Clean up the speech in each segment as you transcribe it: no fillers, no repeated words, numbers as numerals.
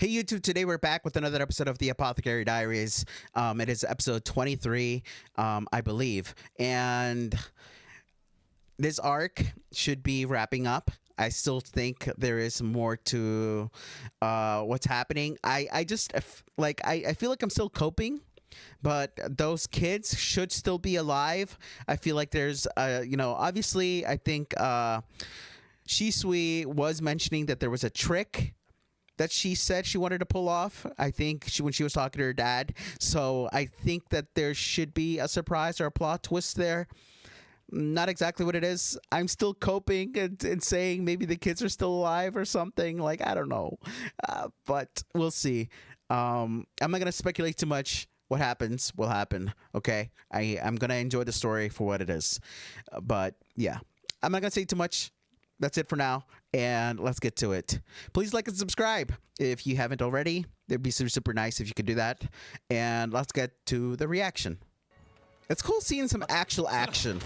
Hey YouTube, today we're back with another episode of the Apothecary Diaries. It is episode 23, I believe. And this arc should be wrapping up. I still think there is more to what's happening. I just, I feel like I'm still coping. But those kids should still be alive. I feel like there's, obviously, I think Shisui was mentioning that there was a trick that she said she wanted to pull off. I think when she was talking to her dad. So I think that there should be a surprise or a plot twist there. Not exactly what it is. I'm still coping and saying maybe the kids are still alive or something. Like, I don't know. But we'll see. I'm not going to speculate too much. What happens will happen, okay? I'm going to enjoy the story for what it is. But, yeah. I'm not going to say too much. That's it for now, and let's get to it. Please like and subscribe if you haven't already. It'd be super, super nice if you could do that. And let's get to the reaction. It's cool seeing some actual action.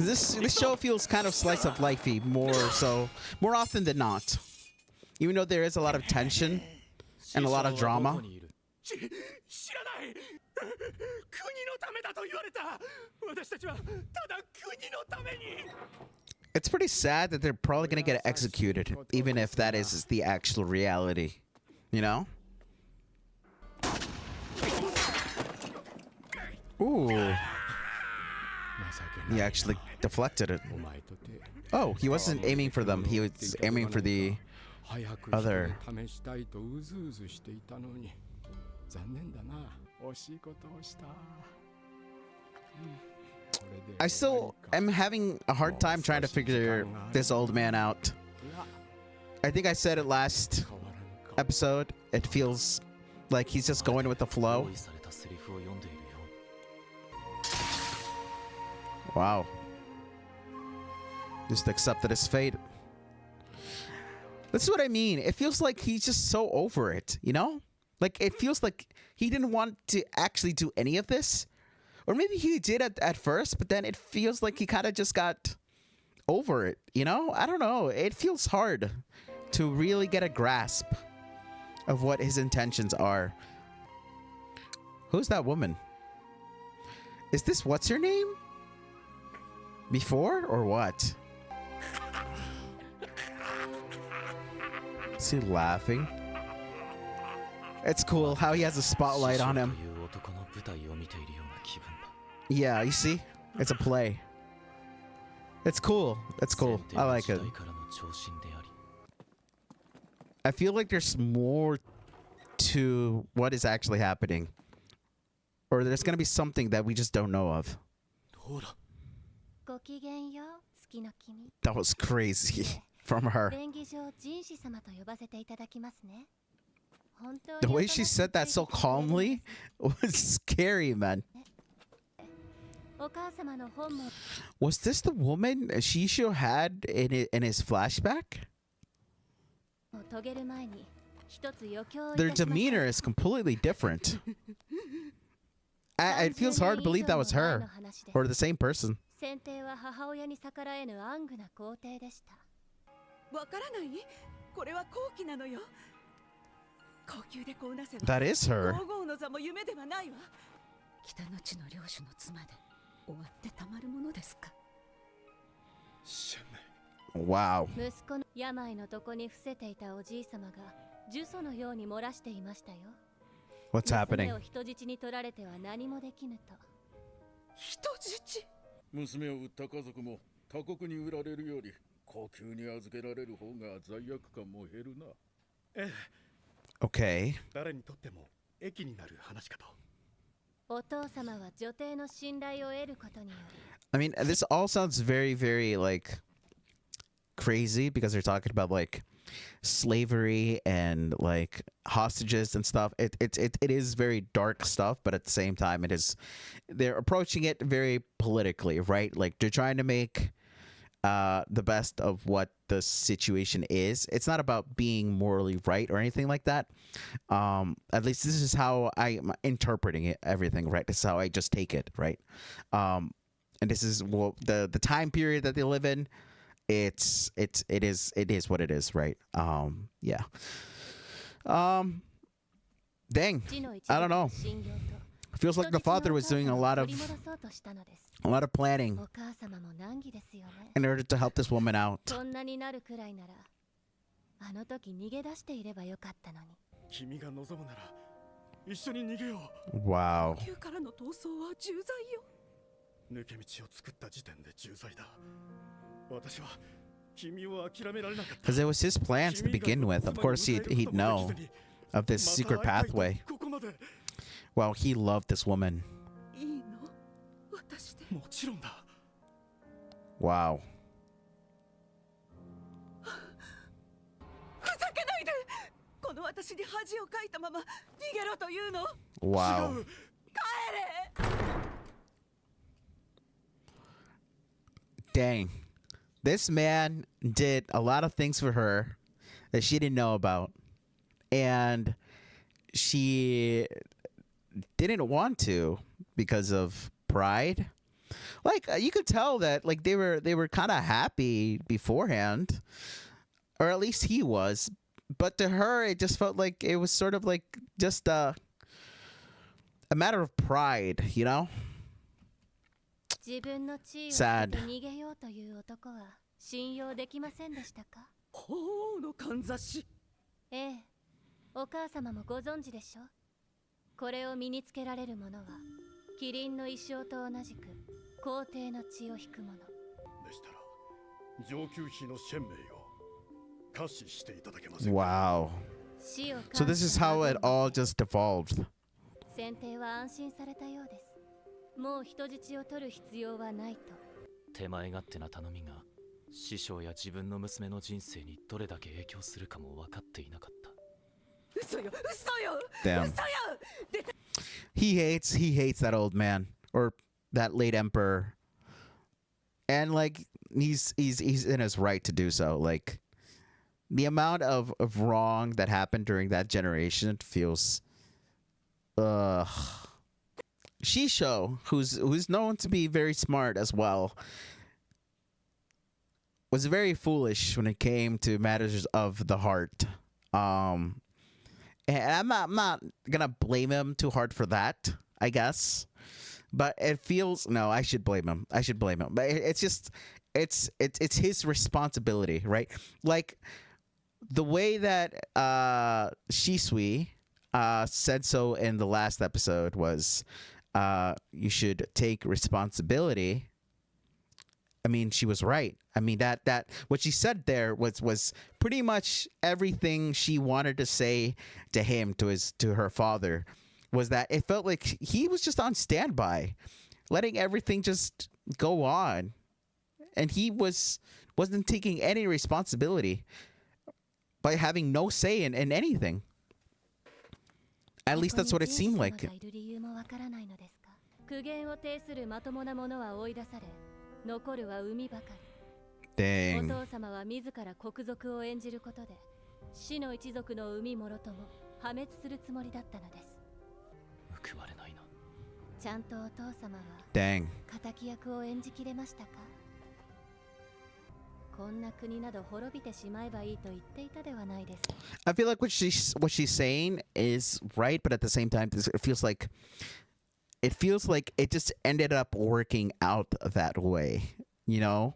This show feels kind of slice of lifey more often than not. Even though there is a lot of tension and a lot of drama. It's pretty sad that they're probably going to get executed, even if that is the actual reality. You know? Ooh. He actually deflected it. Oh, he wasn't aiming for them. He was aiming for the other. I still am having a hard time trying to figure this old man out. I think I said it last episode. It feels like he's just going with the flow. Wow. Just accepted his fate. This is what I mean. It feels like he's just so over it, you know? Like, it feels like he didn't want to actually do any of this. Or maybe he did at first, but then it feels like he kind of just got over it, you know? I don't know. It feels hard to really get a grasp of what his intentions are. Who's that woman? Is this what's her name? Before or what? Is he laughing? It's cool how he has a spotlight on him. Yeah, you see? It's a play. It's cool. It's cool. I like it. I feel like there's more to what is actually happening. Or there's going to be something that we just don't know of. That was crazy from her. The way she said that so calmly was scary, man. Was this the woman Shishu had in his flashback? Their demeanor is completely different. It feels hard to believe that was her or the same person. That is her. Wow. What's happening? Okay. I mean, this all sounds very, very, like, crazy because they're talking about, like, slavery and, like, hostages and stuff. It is very dark stuff, but at the same time, they're approaching it very politically, right? Like, they're trying to make the best of what the situation is. It's not about being morally right or anything like that. At least this is how I'm interpreting it, everything, right? This is how I just take it, right? And this is the time period that they live in. It is what it is, right? Yeah. Um, dang, I don't know. Feels like the father was doing a lot of planning in order to help this woman out. あの時逃げ出していればよかったのに。君が望むなら一緒に逃げよう。Wow. 急からの逃走は重罪よ。抜け道を作った時点で重罪だ。私は君を諦められなかった。 Because it was his plans to begin with. Of course, he'd know of this secret pathway. Well, he loved this woman. いいの？私で。もちろんだ。Wow. この私に恥をかいたまま逃げろというの。 Wow. 帰れ。 Dang. This man did a lot of things for her that she didn't know about. And she didn't want to because of pride. Like you could tell that like they were kind of happy beforehand, or at least he was. But to her, it just felt like it was sort of like just a matter of pride, you know? Sad. 信用できませんでしたか？法のかんざし。ええ、お母様もご存知でしょ。これを身につけられる者は、キリンの一生と同じく皇帝の血を引く者。でしたら、上級妃のシェンメイを可視していただけませんか。 Wow. So this is how it all just devolved. 先帝は安心されたようです。もう人質を取る必要はないと。手前勝手な頼みが。師匠や自分の娘の人生にどれだけ影響するかも分かっていなかった。嘘よ、嘘よ。 Damn. He hates that old man or that late emperor. And like he's in his right to do so. Like the amount of wrong that happened during that generation feels Shisho, who's known to be very smart as well, was very foolish when it came to matters of the heart. And I'm not gonna blame him too hard for that, I guess. But it feels I should blame him. But it's just it's his responsibility, right? Like the way that Shisui said so in the last episode was you should take responsibility. I mean, she was right. I mean, that what she said there was pretty much everything she wanted to say to him, to her father, was that it felt like he was just on standby, letting everything just go on, and he wasn't taking any responsibility by having no say in anything. At least that's what it seemed like. Dang. Dang. I feel like what she's saying is right, but at the same time, it feels like it just ended up working out that way, you know?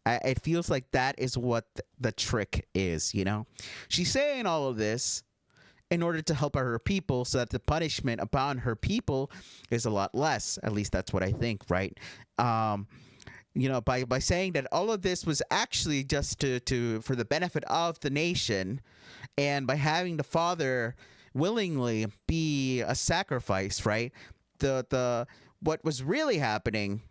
It feels like that is what the trick is, you know? She's saying all of this in order to help her people so that the punishment upon her people is a lot less. At least that's what I think, right? You know, by saying that all of this was actually just to for the benefit of the nation, and by having the father willingly be a sacrifice, right? The what was really happening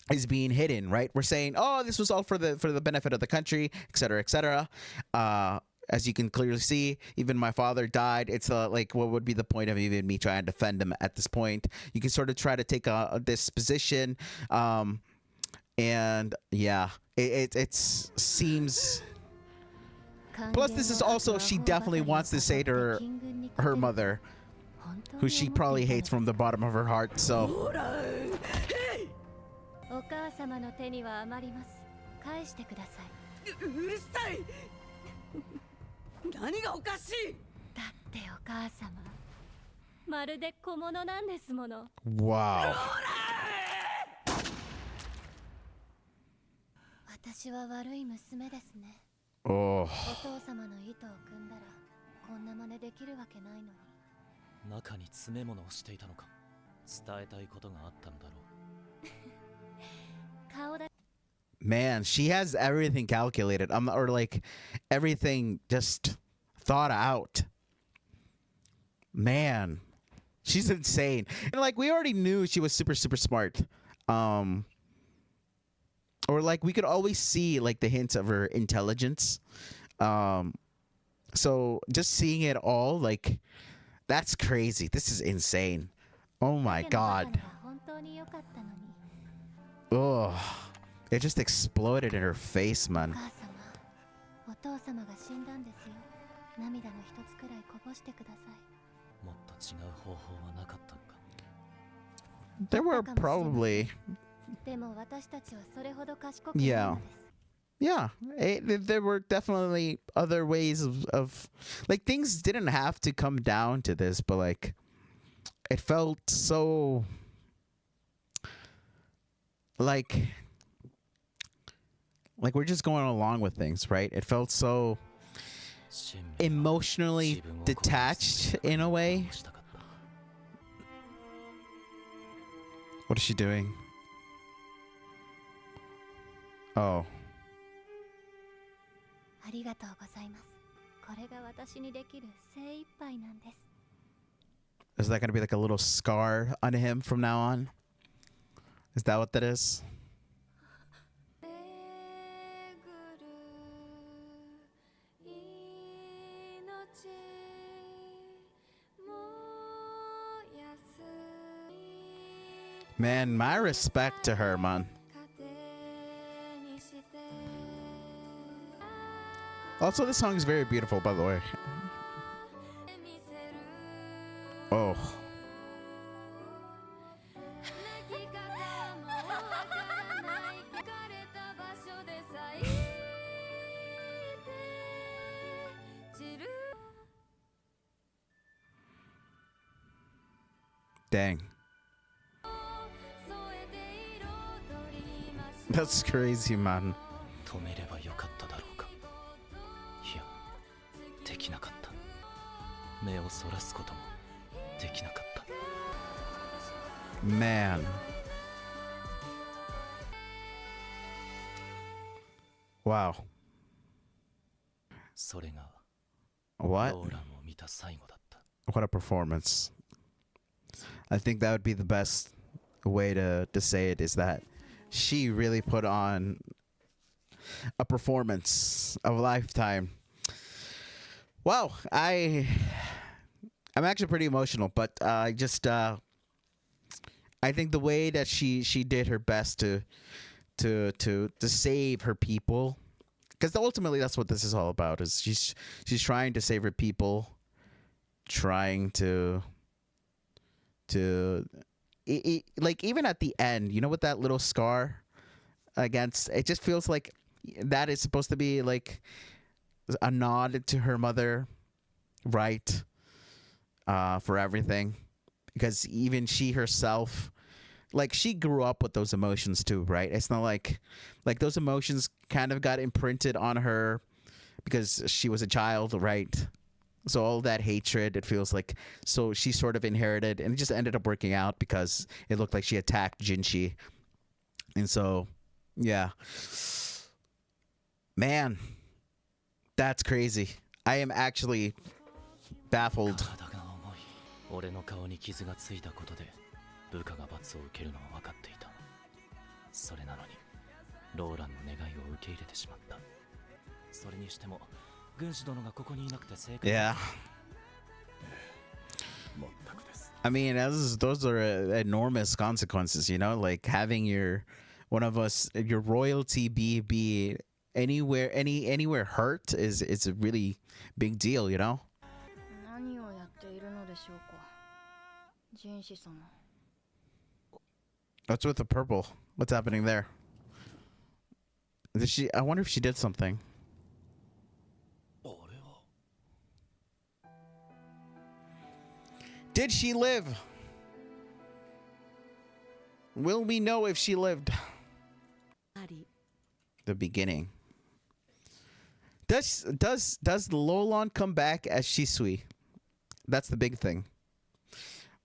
is being hidden, right? We're saying, oh, this was all for the benefit of the country, etc., etc. As you can clearly see, even my father died. It's like, what would be the point of even me trying to defend him at this point? You can sort of try to take this position, and yeah, it seems. Plus, this is also, she definitely wants to say to her mother, who she probably hates from the bottom of her heart. So. だってお母様まるで小物なんですもの。 Wow. 私は悪い娘ですね。 Oh. お父様の意図を組んだらこんな真似できるわけないのに。中に詰め物をしていたのか。伝えたいことがあったのだろう。顔だ Man, she has everything calculated. Or like everything just thought out. Man, she's insane. And like we already knew she was super smart. Or like we could always see like the hints of her intelligence. So just seeing it all, like that's crazy. This is insane. Oh my god. Ugh. It just exploded in her face, man. お父様が死んだんですよ。涙の一つくらいこぼしてください。もっと違う方法はなかったのか。 There were probably. でも私たちはそれほど賢くないのです。 Yeah, there were definitely other ways of like things didn't have to come down to this, but like it felt so like we're just going along with things, right? It felt so emotionally detached in a way. What is she doing? Oh. ありがとうございます。これが私にできる精一杯なんです。 Is that going to be like a little scar on him from now on? Is that what that is? Man, my respect to her, man. Also, this song is very beautiful, by the way. Oh. Dang. That's crazy, man. 止めればよかっただろうか。いや、できなかった。目をそらすこともできなかった。 Man. Wow. それが What? ローランを見た最後だった。 What a performance. I think that would be the best way to say it, is that she really put on a performance of a lifetime. Wow, I'm actually pretty emotional, but I think the way that she did her best to save her people, because ultimately that's what this is all about, is she's trying to save her people, trying to like even at the end, you know, with that little scar against, it just feels like that is supposed to be like a nod to her mother, right? For everything, because even she herself, like she grew up with those emotions too, right? It's not like those emotions kind of got imprinted on her because she was a child, right? So all that hatred, it feels like, so she sort of inherited, and it just ended up working out because it looked like she attacked Jinshi. And so, yeah. Man, that's crazy. I am actually baffled. 俺の顔に傷がついたことで部下が罰を受けるのは分かっていた。それなのにローランの願いを受け入れてしまった。それにしても軍師殿がここにいなくて正解。 Yeah. I mean, those are enormous consequences, you know, like having your royalty be anywhere hurt is a really big deal, you know. 何をやっているのでしょうか、ジンシ様。 What's with the purple? What's happening there? I wonder if she did something. Did she live? Will we know if she lived? The beginning. Does Loulan come back as Shisui? That's the big thing.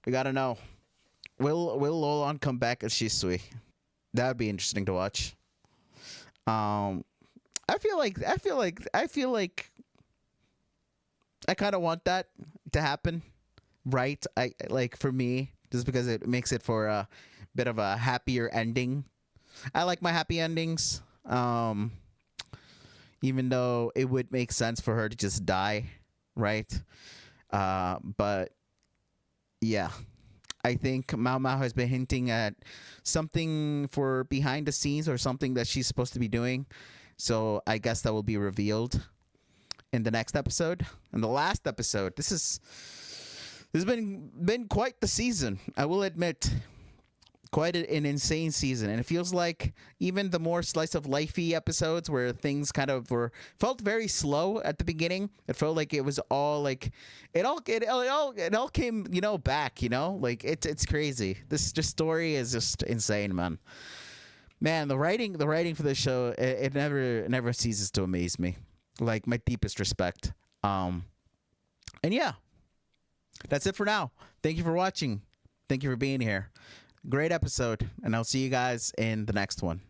We gotta know. Will Loulan come back as Shisui? That would be interesting to watch. I feel like I kind of want that to happen, right? I like, for me, just because it makes it for a bit of a happier ending. I like my happy endings. Even though it would make sense for her to just die, right? But yeah, I think Maomao has been hinting at something for behind the scenes, or something that she's supposed to be doing. So I guess that will be revealed in the next episode. And the last episode, this has been quite the season, I will admit. Quite an insane season, and it feels like even the more slice of lifey episodes, where things kind of felt very slow at the beginning, it felt like it was all like it all came, back, like it's crazy. This story is just insane, man. The writing for this show, it never ceases to amaze me. Like, my deepest respect. And yeah, that's it for now. Thank you for watching. Thank you for being here. Great episode, and I'll see you guys in the next one.